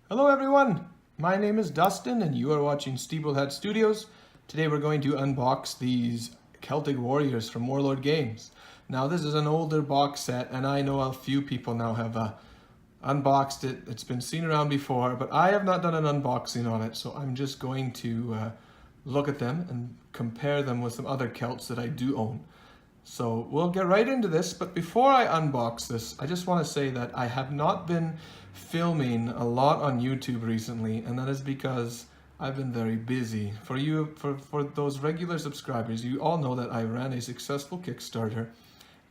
Hello everyone, my name is Dustin and you are watching Steeplehead Studios. Today we're going to unbox these Celtic Warriors from Warlord Games. Now this is an older box set and I know a few people now have unboxed it. It's been seen around before, but I have not done an unboxing on it, so I'm just going to look at them and compare them with some other Celts that I do own. So we'll get right into this, but before I unbox this, I just want to say that I have not been filming a lot on YouTube recently, and that is because I've been very busy. For those regular subscribers, you all know that I ran a successful Kickstarter,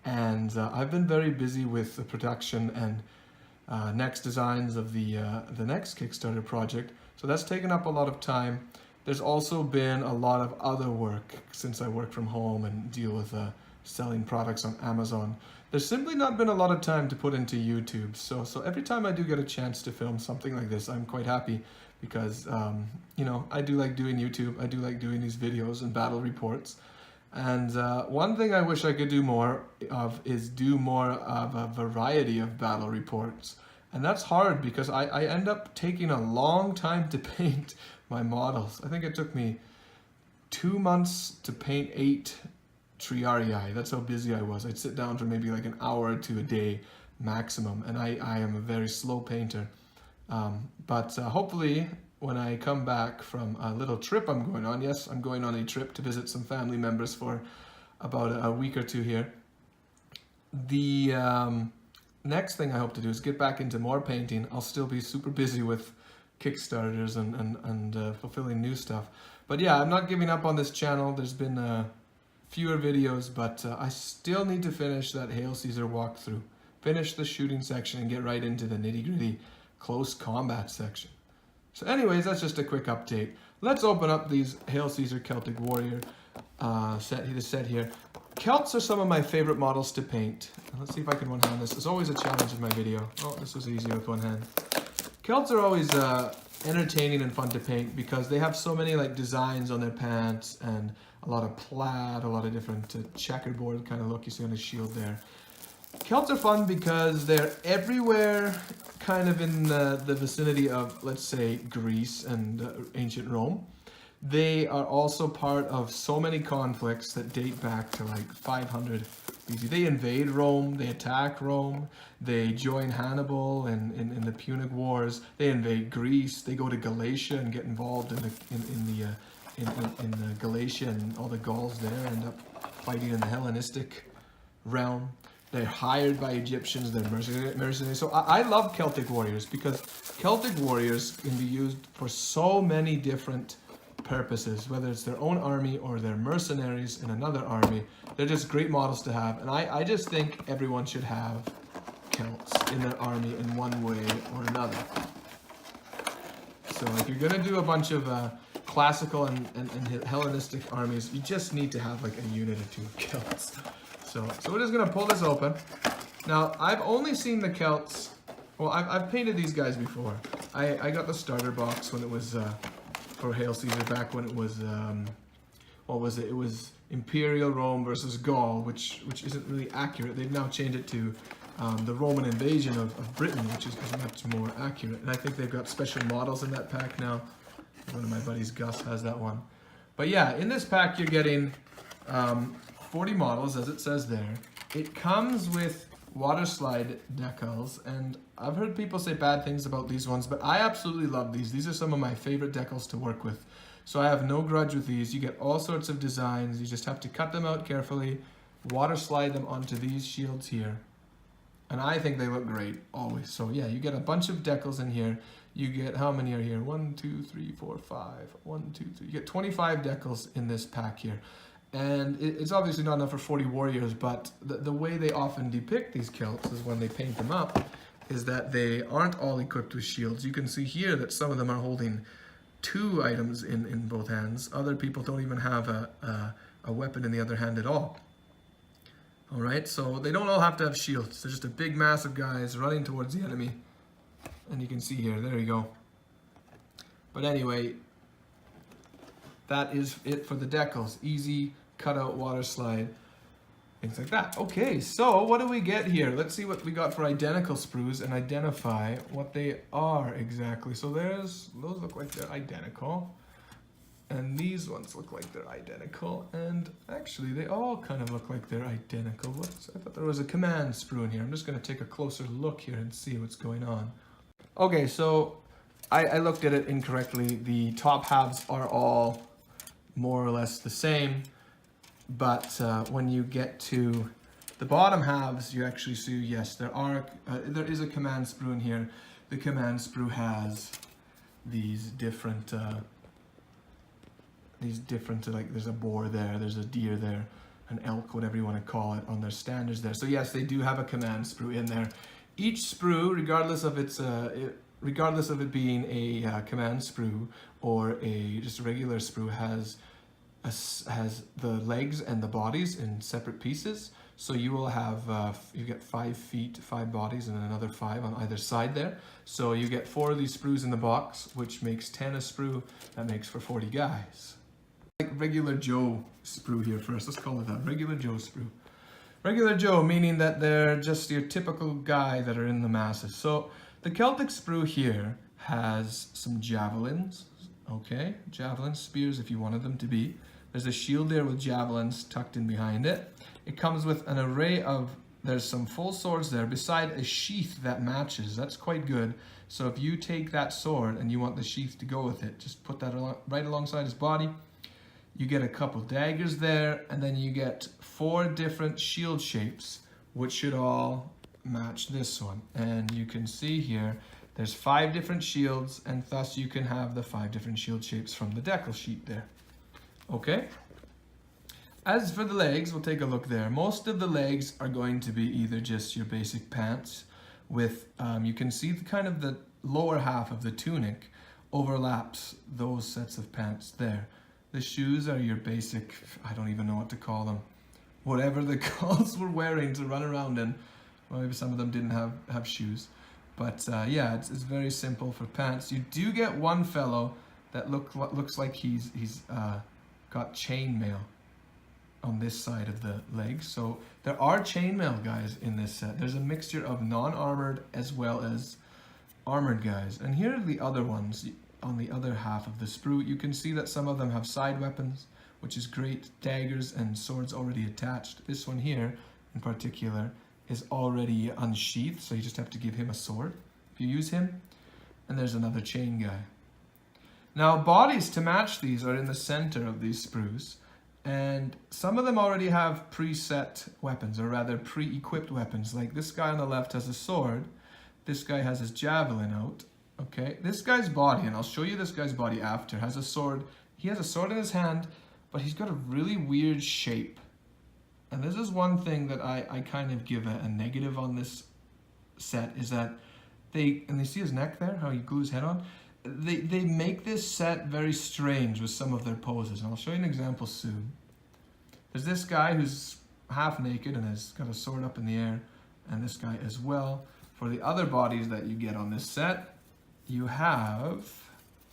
and I've been very busy with the production and next designs of the next Kickstarter project, so that's taken up a lot of time. There's also been a lot of other work since I work from home and deal with selling products on Amazon. There's simply not been a lot of time to put into YouTube. So every time I do get a chance to film something like this, I'm quite happy because, you know, I do like doing YouTube. I do like doing these videos and battle reports. And one thing I wish I could do more of is do more of a variety of battle reports. And that's hard because I end up taking a long time to paint my models. I think it took me 2 months to paint 8 Triarii. That's how busy I was. I'd sit down for maybe like an hour or two a day maximum, and I am a very slow painter. But hopefully when I come back from a little trip I'm going on, yes, I'm going on a trip to visit some family members for about a week or two here. The next thing I hope to do is get back into more painting. I'll still be super busy with Kickstarters and fulfilling new stuff. But yeah, I'm not giving up on this channel. There's been fewer videos, but I still need to finish that Hail Caesar walkthrough, finish the shooting section, and get right into the nitty-gritty close combat section. So anyways, that's just a quick update. Let's open up these Hail Caesar Celtic Warrior set here. Celts are some of my favorite models to paint. Let's see if I can one-hand this. It's always a challenge in my video. Oh, this was easy with one hand. Celts are always entertaining and fun to paint because they have so many like designs on their pants and a lot of plaid, a lot of different checkerboard kind of look you see on his shield there. Celts are fun because they're everywhere kind of in the vicinity of, let's say, Greece and ancient Rome. They are also part of so many conflicts that date back to like 500 BC. They invade Rome, they attack Rome, they join Hannibal in the Punic Wars, they invade Greece, they go to Galatia and get involved in Galatia, and all the Gauls there end up fighting in the Hellenistic realm. They're hired by Egyptians, they're mercenaries. So I love Celtic Warriors because Celtic Warriors can be used for so many different purposes, whether it's their own army or they're mercenaries in another army. They're just great models to have, and I just think everyone should have Celts in their army in one way or another. So if you're gonna do a bunch of classical and Hellenistic armies, you just need to have like a unit or two of Celts. So we're just gonna pull this open. Now I've only seen the Celts, well I've painted these guys before. I got the starter box when it was for Hail Caesar back when it was, what was it? It was Imperial Rome versus Gaul, which isn't really accurate. They've now changed it to the Roman invasion of Britain, which is much more accurate. And I think they've got special models in that pack now. One of my buddies, Gus, has that one. But yeah, in this pack you're getting 40 models, as it says there. It comes with water slide decals, and I've heard people say bad things about these ones, but I absolutely love these. These are some of my favorite decals to work with. So I have no grudge with these. You get all sorts of designs. You just have to cut them out carefully, water slide them onto these shields here. And I think they look great, always. So yeah, you get a bunch of decals in here. You get, how many are here? 1, 2, 3, 4, 5. 1, 2, 3. You get 25 decals in this pack here. And it's obviously not enough for 40 warriors, but the way they often depict these Celts is when they paint them up, is that they aren't all equipped with shields. You can see here that some of them are holding 2 items in both hands. Other people don't even have a weapon in the other hand at all. All right, so they don't all have to have shields. They're just a big mass of guys running towards the enemy. And you can see here, there you go. But anyway, that is it for the decals. Easy cutout water slide. things like that. Okay, so what do we get here? Let's see what we got for identical sprues and identify what they are exactly. So those look like they're identical. And these ones look like they're identical, and actually they all kind of look like they're identical. I thought there was a command sprue in here. I'm just going to take a closer look here and see what's going on. Okay, so I looked at it incorrectly. The top halves are all more or less the same, but when you get to the bottom halves, you actually see, yes, there is a command sprue in here. The command sprue has these different like there's a boar there, there's a deer there, an elk, whatever you want to call it, on their standards there. So yes, they do have a command sprue in there. Each sprue, regardless of it being a command sprue or just a regular sprue, has the legs and the bodies in separate pieces. So you will have you get 5 feet, 5 bodies, and another 5 on either side there. So you get 4 of these sprues in the box, which makes 10 a sprue. That makes for 40 guys. Like regular Joe sprue here first. Let's call it that. Regular Joe sprue. Regular Joe, meaning that they're just your typical guy that are in the masses. So the Celtic sprue here has some javelins. Okay, javelin spears if you wanted them to be. There's a shield there with javelins tucked in behind it. It comes with an array of, there's some full swords there beside a sheath that matches. That's quite good. So if you take that sword and you want the sheath to go with it, just put that right alongside his body. You get a couple daggers there, and then you get 4 different shield shapes, which should all match this one. And you can see here, there's 5 different shields, and thus you can have the 5 different shield shapes from the decal sheet there. Okay? As for the legs, we'll take a look there. Most of the legs are going to be either just your basic pants with, you can see the lower half of the tunic overlaps those sets of pants there. The shoes are your basic, I don't even know what to call them, whatever the Gauls were wearing to run around in. Well, maybe some of them didn't have shoes. But yeah, it's very simple for pants. You do get one fellow that looks like he's got chainmail on this side of the legs. So there are chainmail guys in this set. There's a mixture of non-armored as well as armored guys. And here are the other ones. On the other half of the sprue, you can see that some of them have side weapons, which is great, daggers and swords already attached. This one here, in particular, is already unsheathed, so you just have to give him a sword if you use him. And there's another chain guy. Now, bodies to match these are in the center of these sprues, and some of them already have preset weapons, or rather pre-equipped weapons. Like this guy on the left has a sword, this guy has his javelin out. Okay, this guy's body, and I'll show you this guy's body after, has a sword. He has a sword in his hand, but he's got a really weird shape. And this is one thing that I kind of give a negative on this set, is that they see his neck there, how he glues his head on? They make this set very strange with some of their poses, and I'll show you an example soon. There's this guy who's half naked and has got a sword up in the air, and this guy as well. For the other bodies that you get on this set, you have,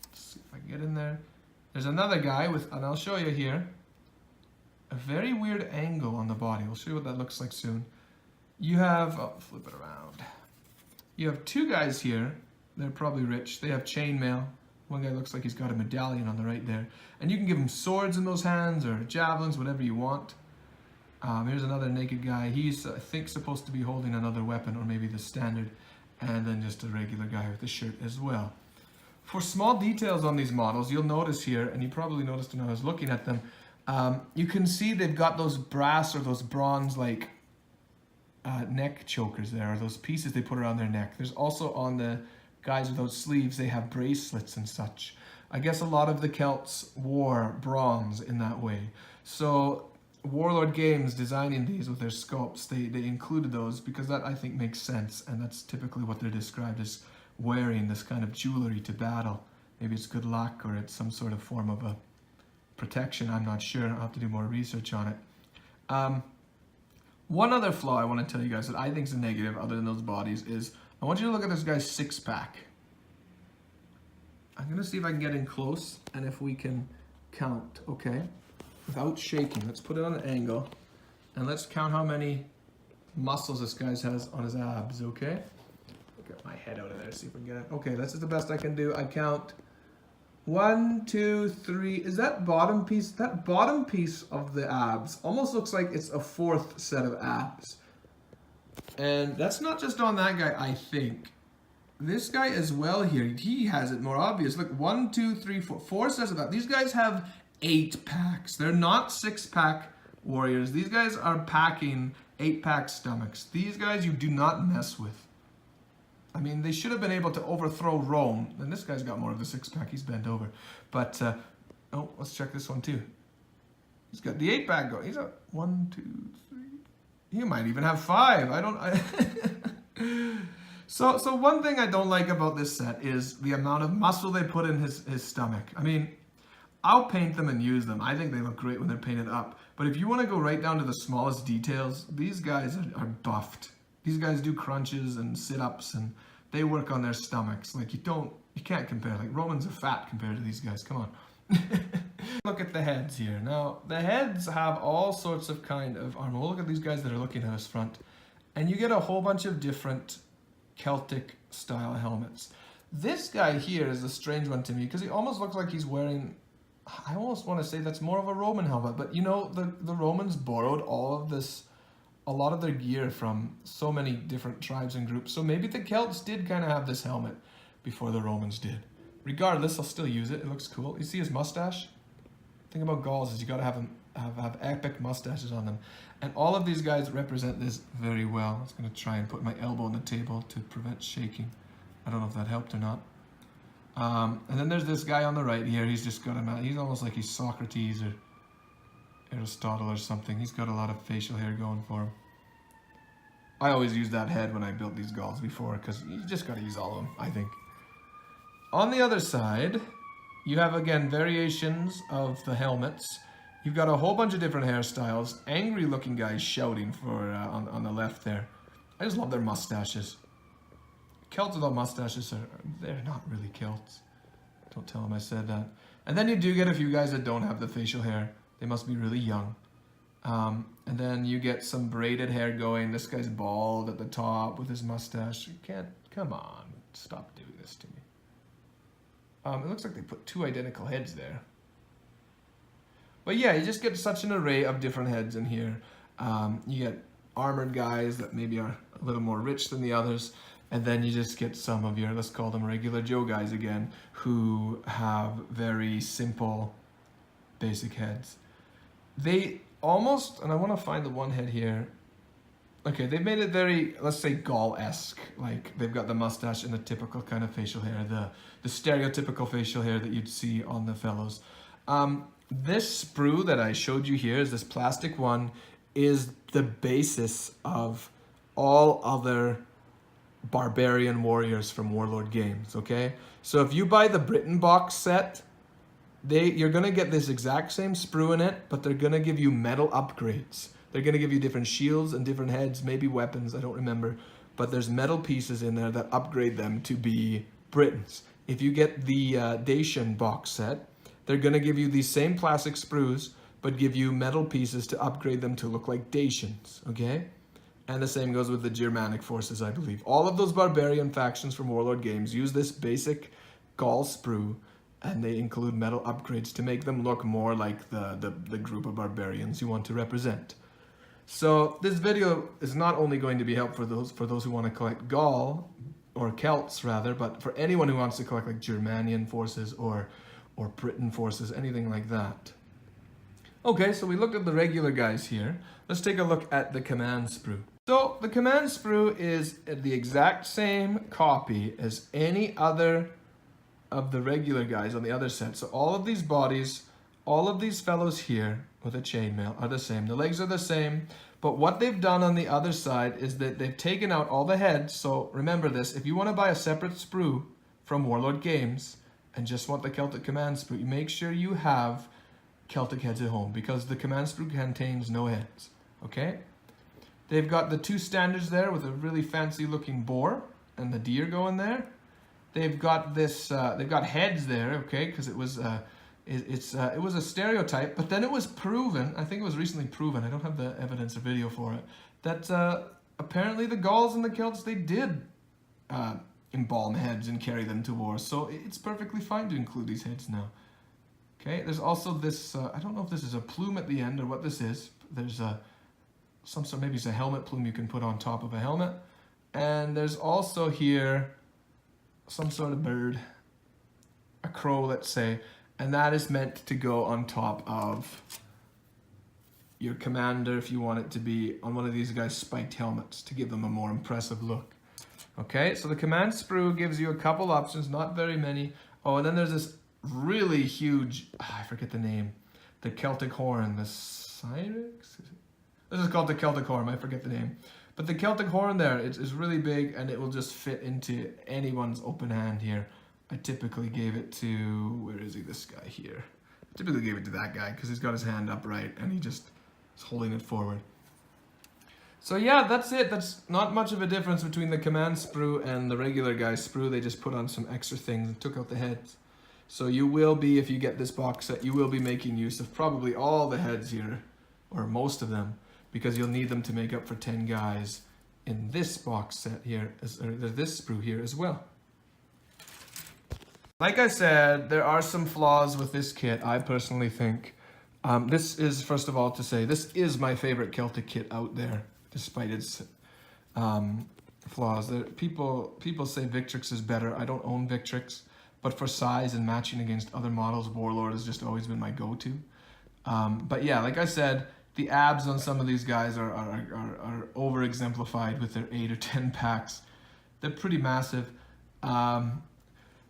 let's see if I can get in there, there's another guy with, and I'll show you here, a very weird angle on the body. We'll show you what that looks like soon. You have, oh, flip it around. You have 2 guys here, they're probably rich, they have chainmail. One guy looks like he's got a medallion on the right there. And you can give him swords in those hands, or javelins, whatever you want. Here's another naked guy. He's, I think, supposed to be holding another weapon, or maybe the standard. And then just a regular guy with a shirt as well. For small details on these models, you'll notice here, and you probably noticed when I was looking at them, you can see they've got those brass or those bronze like neck chokers there, or those pieces they put around their neck. There's also on the guys without sleeves, they have bracelets and such. I guess a lot of the Celts wore bronze in that way. So Warlord Games designing these with their sculpts, they included those because that, I think, makes sense, and that's typically what they're described as, wearing this kind of jewelry to battle. Maybe it's good luck, or it's some sort of form of a protection, I'm not sure. I'll have to do more research on it. One other flaw I want to tell you guys that I think is a negative other than those bodies is, I want you to look at this guy's 6-pack. I'm going to see if I can get in close and if we can count, okay? Without shaking. Let's put it on an angle, And let's count how many muscles this guy has on his abs, okay? Get my head out of there, see if we can get it. Okay, this is the best I can do. I count 1, 2, 3. Is that bottom piece? That bottom piece of the abs almost looks like it's a fourth set of abs. And that's not just on that guy, I think. This guy as well here, he has it more obvious. Look, 1, 2, 3, 4. 4 sets of abs. These guys have 8 packs. They're not 6-pack warriors. These guys are packing 8-pack stomachs. These guys you do not mess with. I mean, they should have been able to overthrow Rome. And this guy's got more of the 6-pack. He's bent over. But, oh, let's check this one too. He's got the 8-pack going. He's got 1, 2, 3. He might even have 5. So one thing I don't like about this set is the amount of muscle they put in his stomach. I mean, I'll paint them and use them. I think they look great when they're painted up. But if you want to go right down to the smallest details, these guys are buffed. These guys do crunches and sit-ups and they work on their stomachs. Like you can't compare. Like Romans are fat compared to these guys. Come on. Look at the heads here. Now, the heads have all sorts of kind of armor. We'll look at these guys that are looking at us front. And you get a whole bunch of different Celtic style helmets. This guy here is a strange one to me because he almost looks like he's wearing, I almost want to say that's more of a Roman helmet, but you know, the Romans borrowed a lot of their gear from so many different tribes and groups. So maybe the Celts did kind of have this helmet before the Romans did. Regardless, I'll still use it. It looks cool. You see his mustache? The thing about Gauls is you gotta have epic mustaches on them. And all of these guys represent this very well. I was gonna try and put my elbow on the table to prevent shaking. I don't know if that helped or not. And then there's this guy on the right here. He's just got he's almost like he's Socrates or Aristotle or something. He's got a lot of facial hair going for him. I always used that head when I built these Gauls before because you just gotta use all of them, I think. On the other side, you have again variations of the helmets. You've got a whole bunch of different hairstyles. Angry looking guys shouting for on the left there. I just love their mustaches. Celts without mustaches they're not really Celts. Don't tell them I said that. And then you do get a few guys that don't have the facial hair. They must be really young. And then you get some braided hair going. This guy's bald at the top with his mustache. You can't, come on, stop doing this to me. It looks like they put 2 identical heads there. But yeah, you just get such an array of different heads in here. You get armored guys that maybe are a little more rich than the others. And then you just get some of your, let's call them regular Joe guys again, who have very simple, basic heads. They almost, and I want to find the one head here. Okay, they've made it very, let's say, Gaul-esque. Like, they've got the mustache and the typical kind of facial hair, the stereotypical facial hair that you'd see on the fellows. This sprue that I showed you here, is this plastic one, is the basis of all other barbarian warriors from Warlord games, okay? So if you buy the Britain box set, you're going to get this exact same sprue in it, but they're going to give you metal upgrades. They're going to give you different shields and different heads, maybe weapons, I don't remember. But there's metal pieces in there that upgrade them to be Britons. If you get the Dacian box set, they're going to give you these same plastic sprues, but give you metal pieces to upgrade them to look like Dacians, okay? And the same goes with the Germanic forces, I believe. All of those barbarian factions from Warlord games use this basic Gaul sprue, and they include metal upgrades to make them look more like the group of barbarians you want to represent. So this video is not only going to be helpful for those who want to collect Gaul, or Celts rather, but for anyone who wants to collect like Germanian forces or Britain forces, anything like that. Okay, so we looked at the regular guys here. Let's take a look at the command sprue. So the command sprue is the exact same copy as any other of the regular guys on the other set. So all of these bodies, all of these fellows here with a chainmail are the same. The legs are the same, but what they've done on the other side is that they've taken out all the heads. So remember this, if you want to buy a separate sprue from Warlord games and just want the Celtic command sprue, you make sure you have Celtic heads at home because the command sprue contains no heads, okay? They've got the 2 standards there with a really fancy looking boar and the deer going there. They've got this, they've got heads there, okay, because it was It was a stereotype, but then it was proven, I think it was recently proven, I don't have the evidence or video for it, that apparently the Gauls and the Celts, they did embalm heads and carry them to war, so it's perfectly fine to include these heads now. Okay, there's also this, I don't know if this is a plume at the end or what this is. There's some sort, maybe it's a helmet plume you can put on top of a helmet. And there's also here some sort of bird, a crow, let's say, and that is meant to go on top of your commander if you want it to be on one of these guys' spiked helmets to give them a more impressive look. Okay, so the command sprue gives you a couple options, not very many. Oh, and then there's this really huge, I forget the name, the Celtic horn, the Cyrix? This is called the Celtic horn, I forget the name. But the Celtic horn there is really big and it will just fit into anyone's open hand here. I typically gave it to, where is he, this guy here? I typically gave it to that guy because he's got his hand upright and he just is holding it forward. So yeah, that's it. That's not much of a difference between the command sprue and the regular guy's sprue. They just put on some extra things and took out the heads. So you will be, if you get this box set, you will be making use of probably all the heads here, or most of them, because you'll need them to make up for 10 guys in this box set here, or this sprue here as well. Like I said, there are some flaws with this kit, I personally think. This is, first of all, to say, this is my favorite Celtic kit out there, despite its flaws. People say Victrix is better. I don't own Victrix, but for size and matching against other models, Warlord has just always been my go-to. But yeah, like I said, the abs on some of these guys are over-exemplified with their 8 or 10 packs. They're pretty massive.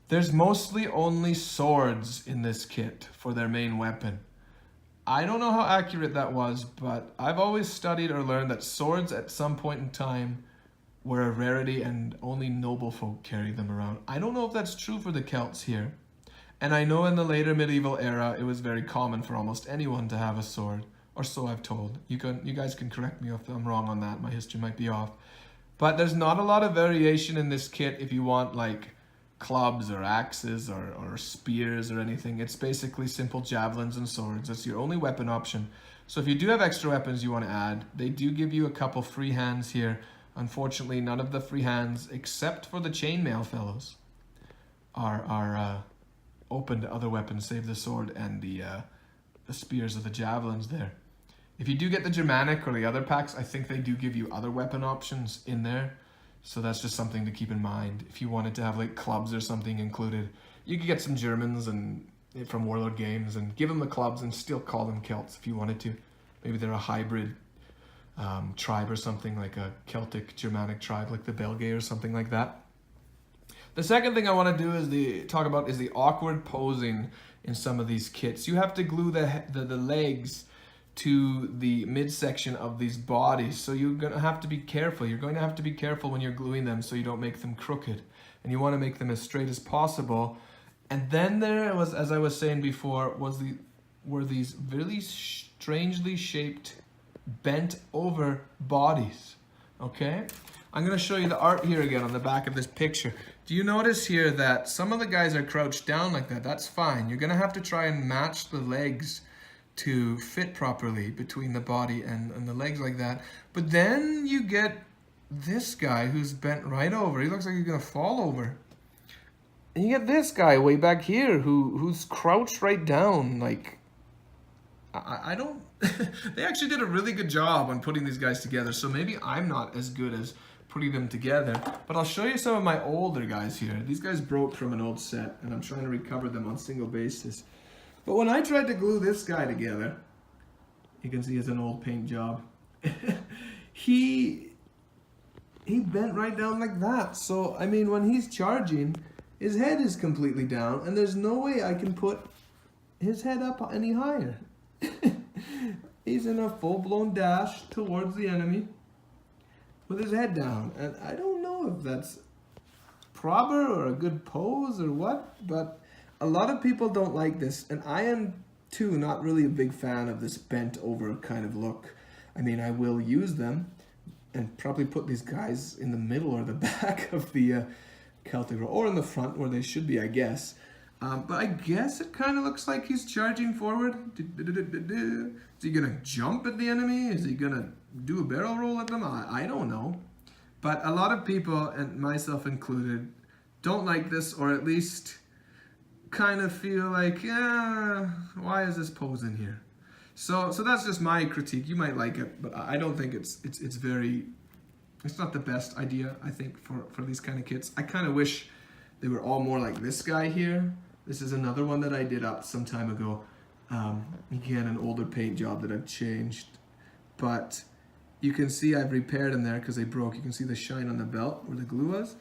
There's mostly only swords in this kit for their main weapon. I don't know how accurate that was, but I've always studied or learned that swords at some point in time were a rarity and only noble folk carried them around. I don't know if that's true for the Celts here. And I know in the later medieval era, it was very common for almost anyone to have a sword, or so I've told. You guys can correct me if I'm wrong on that. My history might be off. But there's not a lot of variation in this kit if you want like clubs or axes or spears or anything. It's basically simple javelins and swords. That's your only weapon option. So if you do have extra weapons you want to add, they do give you a couple free hands here. Unfortunately, none of the free hands, except for the chainmail fellows, are open to other weapons, save the sword and the spears or the javelins there. If you do get the Germanic or the other packs, I think they do give you other weapon options in there. So that's just something to keep in mind. If you wanted to have like clubs or something included, you could get some Germans and from Warlord games and give them the clubs and still call them Celts if you wanted to. Maybe they're a hybrid tribe or something, like a Celtic Germanic tribe like the Belgae or something like that. The second thing I want to do is talk about the awkward posing in some of these kits. You have to glue the legs to the midsection of these bodies, so you're going to have to be careful. You're going to have to be careful when you're gluing them so you don't make them crooked, and you want to make them as straight as possible. And then there was, as I was saying before, were these really strangely shaped, bent over bodies. Okay, I'm going to show you the art here again on the back of this picture. Do you notice here that some of the guys are crouched down like that? That's fine. You're going to have to try and match the legs to fit properly between the body and the legs like that. But then you get this guy who's bent right over. He looks like he's gonna fall over. And you get this guy way back here who's crouched right down. Like, I don't... They actually did a really good job on putting these guys together, so maybe I'm not as good as putting them together. But I'll show you some of my older guys here. These guys broke from an old set, and I'm trying to recover them on single basis. But when I tried to glue this guy together, you can see it's an old paint job. he bent right down like that. So, I mean, when he's charging, his head is completely down, and there's no way I can put his head up any higher. He's in a full-blown dash towards the enemy with his head down. And I don't know if that's proper or a good pose or what, but a lot of people don't like this, and I am too not really a big fan of this bent over kind of look. I mean, I will use them and probably put these guys in the middle or the back of the Celtic, or in the front where they should be, I guess. But I guess it kind of looks like he's charging forward. Is he gonna jump at the enemy? Is he gonna do a barrel roll at them? I don't know. But a lot of people, and myself included, don't like this, or at least kind of feel like, yeah, why is this pose in here? So that's just my critique. You might like it, but I don't think it's not the best idea, I think, for these kind of kits. I kind of wish they were all more like this guy here. This is another one that I did up some time ago. Again, an older paint job that I've changed. But you can see I've repaired them there because they broke. You can see the shine on the belt where the glue was,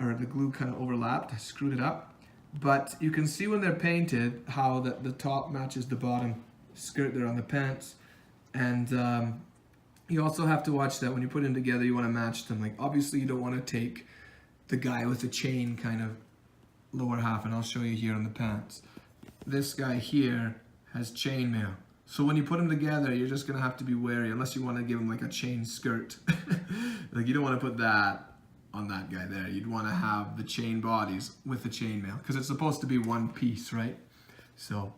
or the glue kind of overlapped. I screwed it up. But you can see when they're painted how the top matches the bottom skirt there on the pants. And you also have to watch that when you put them together, you want to match them. Like, obviously you don't want to take the guy with the chain kind of lower half, and I'll show you here on the pants. This guy here has chainmail. So when you put them together, you're just gonna have to be wary, unless you want to give him like a chain skirt. Like, you don't want to put that on that guy there. You'd want to have the chain bodies with the chainmail, because it's supposed to be one piece, right? So,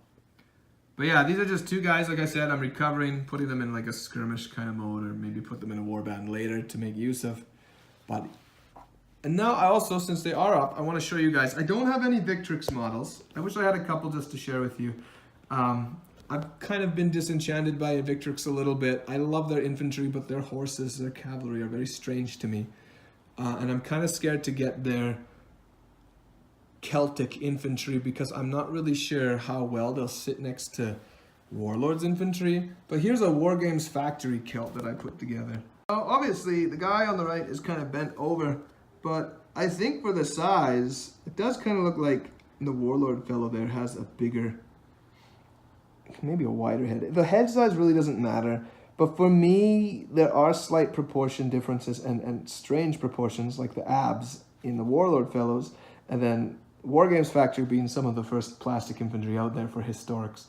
but yeah, these are just two guys. Like I said, I'm recovering, putting them in like a skirmish kind of mode, or maybe put them in a warband later to make use of. But and now I also, since they are up, I want to show you guys. I don't have any Victrix models. I wish I had a couple just to share with you. I've kind of been disenchanted by Victrix a little bit. I love their infantry, but their horses, their cavalry are very strange to me. And I'm kind of scared to get their Celtic infantry because I'm not really sure how well they'll sit next to Warlord's infantry. But here's a Wargames Factory kilt that I put together. Obviously, the guy on the right is kind of bent over, but I think for the size, it does kind of look like the Warlord fellow there has a bigger, maybe a wider head. The head size really doesn't matter, but for me, there are slight proportion differences and strange proportions, like the abs in the Warlord fellows, and then Wargames Factory being some of the first plastic infantry out there for historics.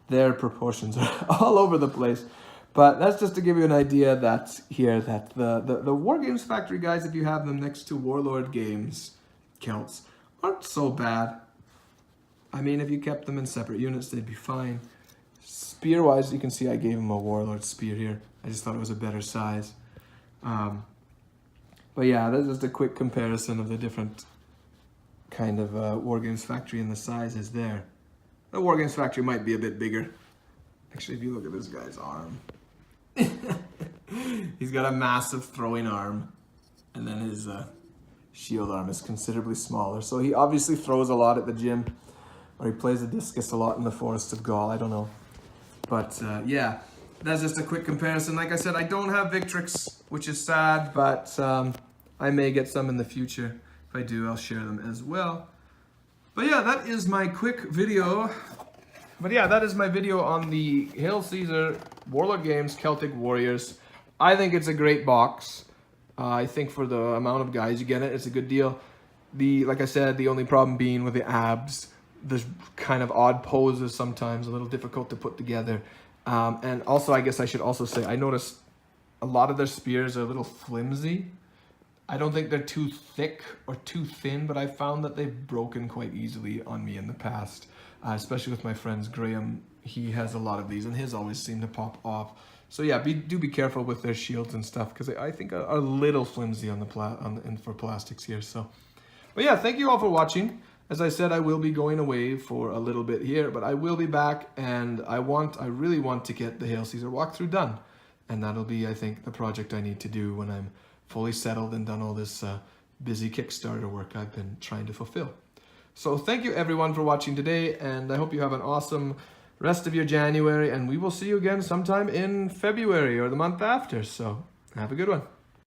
Their proportions are all over the place. But that's just to give you an idea that here, that the Wargames Factory guys, if you have them next to Warlord Games kilts, aren't so bad. I mean, if you kept them in separate units, they'd be fine. Spear-wise, you can see I gave him a Warlord spear here. I just thought it was a better size. But yeah, that's just a quick comparison of the different kind of Wargames Factory and the sizes there. The Wargames Factory might be a bit bigger. Actually, if you look at this guy's arm, he's got a massive throwing arm, and then his shield arm is considerably smaller. So he obviously throws a lot at the gym, or he plays the discus a lot in the Forest of Gaul, I don't know. But yeah, that's just a quick comparison. Like I said, I don't have Victrix, which is sad, but I may get some in the future. If I do, I'll share them as well. But yeah, that is my quick video. But yeah, that is my video on the Hail Caesar Warlord Games Celtic Warriors. I think it's a great box. I think for the amount of guys you get it, it's a good deal. Like I said, the only problem being with the abs, there's kind of odd poses sometimes, a little difficult to put together. And also, I guess I should also say, I noticed a lot of their spears are a little flimsy. I don't think they're too thick or too thin, but I found that they've broken quite easily on me in the past. Especially with my friends Graham, he has a lot of these and his always seem to pop off. So yeah, do be careful with their shields and stuff, because I think are a little flimsy on for plastics here. So, but yeah, thank you all for watching. As I said, I will be going away for a little bit here, but I will be back, and I really want to get the Hail Caesar walkthrough done, and that'll be, I think, the project I need to do when I'm fully settled and done all this busy Kickstarter work I've been trying to fulfill. So thank you everyone for watching today, and I hope you have an awesome rest of your January, and we will see you again sometime in February or the month after. So have a good one.